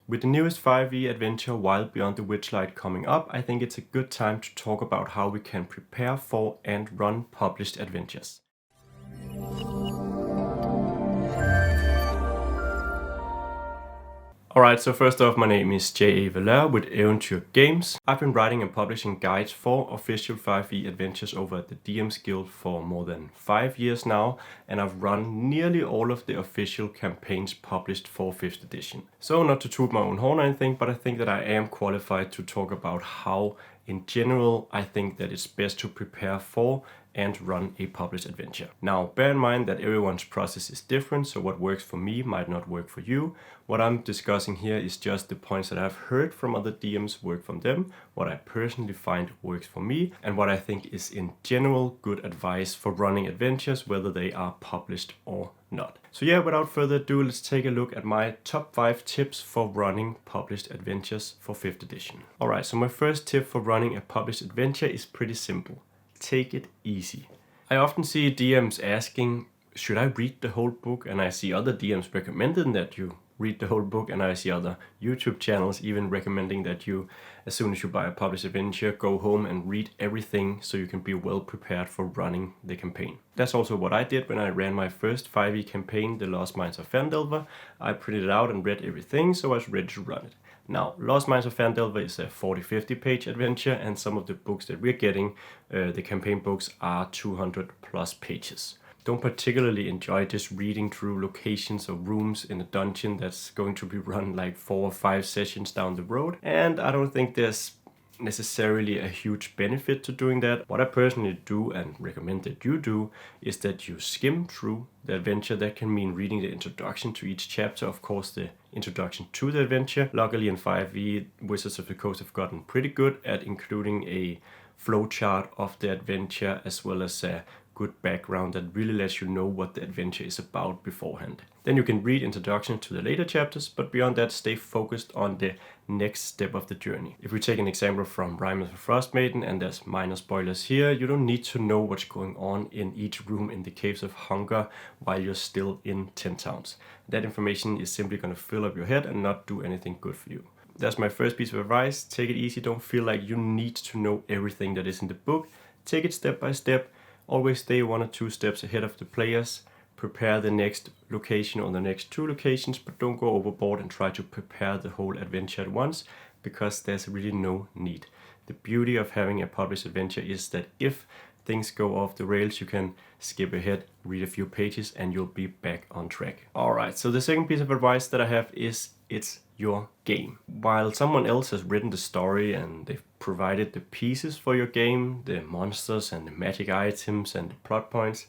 With the newest 5e adventure Wild Beyond the Witchlight coming up, I think it's a good time to talk about how we can prepare for and run published adventures. Alright, so first off, my name is Eventyr with Eventyr Games. I've been writing and publishing guides for official 5e adventures over at the DM's Guild for more than 5 years now, and I've run nearly all of the official campaigns published for 5th edition. So not to toot my own horn or anything, but I think that I am qualified to talk about how, in general, I think that it's best to prepare for and run a published adventure. Now, bear in mind that everyone's process is different, so what works for me might not work for you. What I'm discussing here is just the points that I've heard from other DMs work from them, what I personally find works for me, and what I think is in general good advice for running adventures, whether they are published or not. So yeah, without further ado, let's take a look at my top 5 tips for running published adventures for 5th edition. Alright, so my first tip for running a published adventure is pretty simple. Take it easy. I often see DMs asking, should I read the whole book? And I see other DMs recommending that you read the whole book, and I see other YouTube channels even recommending that you, as soon as you buy a published adventure, go home and read everything so you can be well prepared for running the campaign. That's also what I did when I ran my first 5e campaign, The Lost Mines of Phandelver. I printed it out and read everything, so I was ready to run it. Now, Lost Mines of Phandelver is a 40-50 page adventure, and some of the books that we're getting, the campaign books, are 200 plus pages. Don't particularly enjoy just reading through locations or rooms in a dungeon that's going to be run like 4 or 5 sessions down the road, and I don't think there's necessarily a huge benefit to doing that. What I personally do and recommend that you do is that you skim through the adventure. That can mean reading the introduction to each chapter, of course the introduction to the adventure. Luckily in 5e, Wizards of the Coast have gotten pretty good at including a flowchart of the adventure as well as a good background that really lets you know what the adventure is about beforehand. Then you can read introduction to the later chapters, but beyond that, stay focused on the next step of the journey. If we take an example from Rime and Frostmaiden, and there's minor spoilers here, you don't need to know what's going on in each room in the Caves of Hunger while you're still in 10 towns. That information is simply going to fill up your head and not do anything good for you. That's my first piece of advice. Take it easy. Don't feel like you need to know everything that is in the book. Take it step by step. Always stay 1 or 2 steps ahead of the players. Prepare the next location or the next 2 locations, but don't go overboard and try to prepare the whole adventure at once, because there's really no need. The beauty of having a published adventure is that if things go off the rails, you can skip ahead, read a few pages, and you'll be back on track. Alright, so the second piece of advice that I have is it's your game. While someone else has written the story and they've provided the pieces for your game, the monsters and the magic items and the plot points,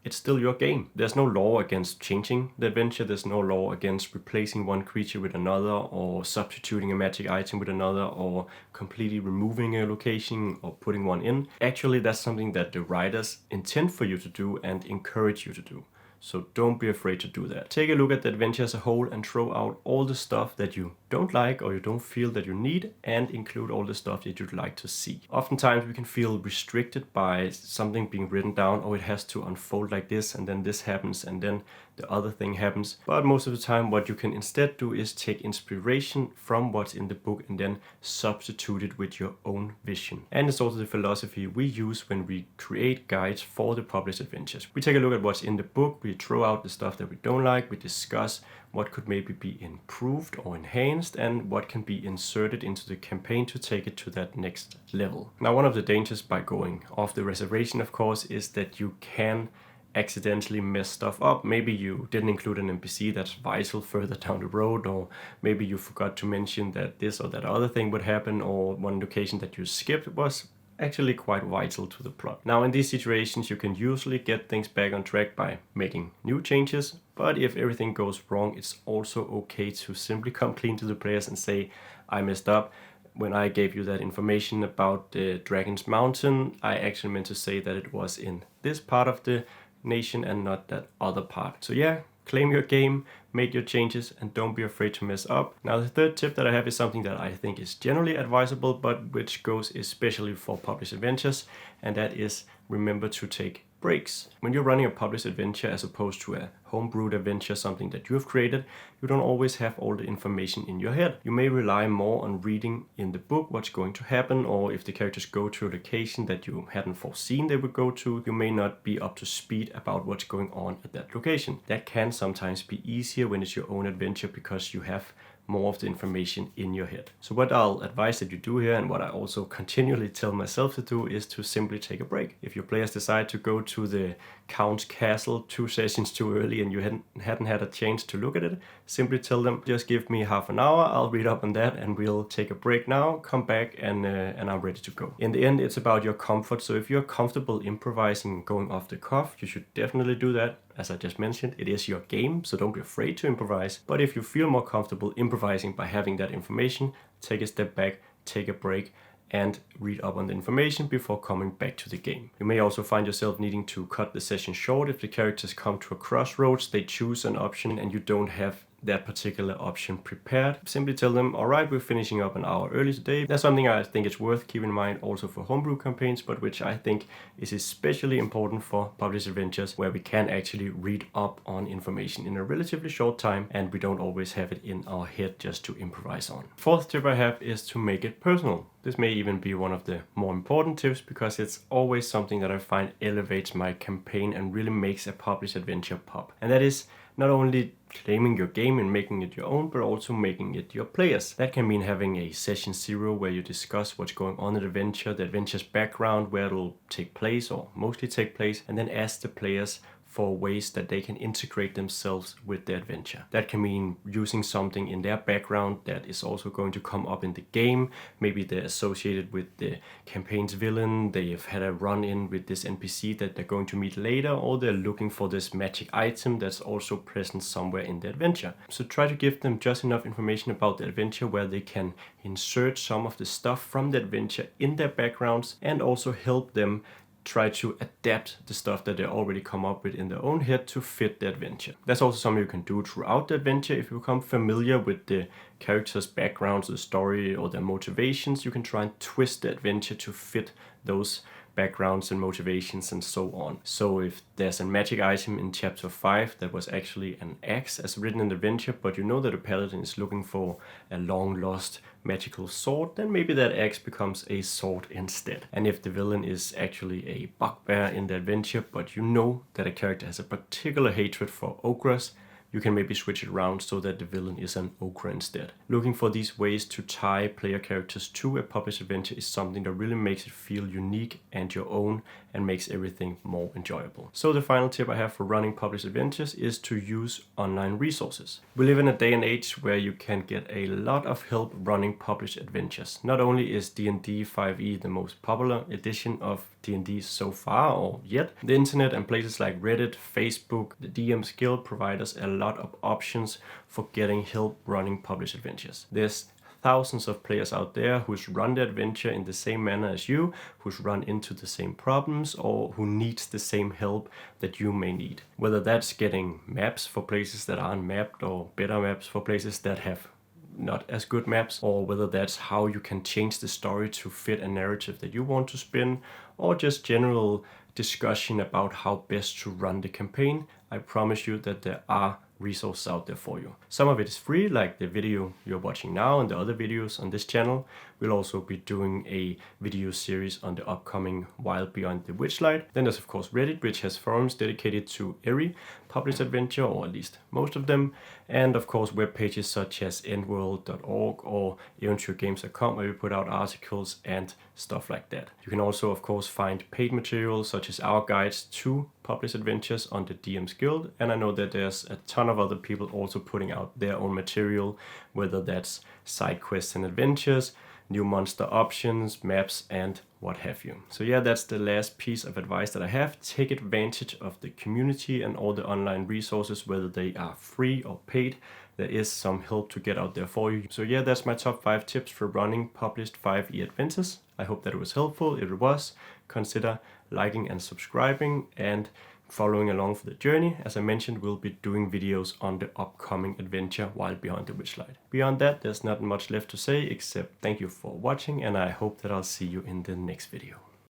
it's still your game. There's no law against changing the adventure. There's no law against replacing one creature with another, or substituting a magic item with another, or completely removing a location or putting one in. Actually, that's something that the writers intend for you to do and encourage you to do. So don't be afraid to do that. Take a look at the adventure as a whole and throw out all the stuff that you don't like or you don't feel that you need, and include all the stuff that you'd like to see. Oftentimes we can feel restricted by something being written down, or it has to unfold like this, and then this happens, and then the other thing happens. But most of the time what you can instead do is take inspiration from what's in the book and then substitute it with your own vision. And it's also the philosophy we use when we create guides for the published adventures. We take a look at what's in the book, we throw out the stuff that we don't like, we discuss what could maybe be improved or enhanced, and what can be inserted into the campaign to take it to that next level. Now, one of the dangers by going off the reservation, of course, is that you can accidentally mess stuff up. Maybe you didn't include an NPC that's vital further down the road, or maybe you forgot to mention that this or that other thing would happen, or one location that you skipped was actually quite vital to the plot. Now, in these situations, you can usually get things back on track by making new changes, but if everything goes wrong, it's also okay to simply come clean to the players and say, I messed up. When I gave you that information about the Dragon's Mountain, I actually meant to say that it was in this part of the nation and not that other part. So yeah, claim your game, make your changes, and don't be afraid to mess up. Now, the third tip that I have is something that I think is generally advisable, but which goes especially for published adventures, and that is remember to take breaks. When you're running a published adventure as opposed to a homebrewed adventure, something that you have created, you don't always have all the information in your head. You may rely more on reading in the book what's going to happen, or if the characters go to a location that you hadn't foreseen they would go to, you may not be up to speed about what's going on at that location. That can sometimes be easier when it's your own adventure because you have more of the information in your head. So what I'll advise that you do here, and what I also continually tell myself to do, is to simply take a break. If your players decide to go to the Count's castle 2 sessions too early and you hadn't had a chance to look at it, simply tell them, just give me half an hour, I'll read up on that and we'll take a break now, come back and I'm ready to go. In the end, it's about your comfort. So if you're comfortable improvising, going off the cuff, you should definitely do that. As I just mentioned, it is your game, so don't be afraid to improvise. But if you feel more comfortable improvising by having that information, take a step back, take a break, and read up on the information before coming back to the game. You may also find yourself needing to cut the session short if the characters come to a crossroads, they choose an option and you don't have that particular option prepared. Simply tell them, all right, we're finishing up an hour early today. That's something I think it's worth keeping in mind also for homebrew campaigns, but which I think is especially important for published adventures where we can actually read up on information in a relatively short time and we don't always have it in our head just to improvise on. Fourth tip I have is to make it personal. This may even be one of the more important tips because it's always something that I find elevates my campaign and really makes a published adventure pop. And that is not only claiming your game and making it your own, but also making it your players. That can mean having a session 0 where you discuss what's going on in the adventure's background, where it'll take place or mostly take place, and then ask the players for ways that they can integrate themselves with the adventure. That can mean using something in their background that is also going to come up in the game. Maybe they're associated with the campaign's villain, they've had a run-in with this NPC that they're going to meet later, or they're looking for this magic item that's also present somewhere in the adventure. So try to give them just enough information about the adventure where they can insert some of the stuff from the adventure in their backgrounds and also help them try to adapt the stuff that they already come up with in their own head to fit the adventure. That's also something you can do throughout the adventure. If you become familiar with the characters' backgrounds, the story, or their motivations, you can try and twist the adventure to fit those backgrounds and motivations and so on. So if there's a magic item in chapter 5 that was actually an axe as written in the adventure, but you know that a paladin is looking for a long lost magical sword, then maybe that axe becomes a sword instead. And if the villain is actually a bugbear in the adventure, but you know that a character has a particular hatred for ogres, you can maybe switch it around so that the villain is an ogre instead. Looking for these ways to tie player characters to a published adventure is something that really makes it feel unique and your own and makes everything more enjoyable. So the final tip I have for running published adventures is to use online resources. We live in a day and age where you can get a lot of help running published adventures. Not only is D&D 5e the most popular edition of D&D so far or yet, the internet and places like Reddit, Facebook, the DM's Guild provide us a lot of options for getting help running published adventures. There's thousands of players out there who's run the adventure in the same manner as you, who's run into the same problems, or who needs the same help that you may need. Whether that's getting maps for places that aren't mapped, or better maps for places that have not as good maps, or whether that's how you can change the story to fit a narrative that you want to spin, or just general discussion about how best to run the campaign, I promise you that there are resources out there for you. Some of it is free, like the video you're watching now and the other videos on this channel. We'll also be doing a video series on the upcoming Beyond the Witchlight. Then there's of course Reddit, which has forums dedicated to every published adventure, or at least most of them. And of course web pages such as endworld.org or eventyrgames.com, where we put out articles and stuff like that. You can also of course find paid material such as our guides to published adventures on the DM's Guild, and I know that there's a ton of other people also putting out their own material, whether that's side quests and adventures, new monster options, maps, and what have you. So yeah, that's the last piece of advice that I have. Take advantage of the community and all the online resources, whether they are free or paid. There is some help to get out there for you. So yeah, that's my top 5 tips for running published 5e adventures. I hope that it was helpful. If it was, consider liking and subscribing and following along for the journey. As I mentioned, we'll be doing videos on the upcoming adventure Beyond the Witchlight. Beyond that, there's not much left to say except thank you for watching, and I hope that I'll see you in the next video.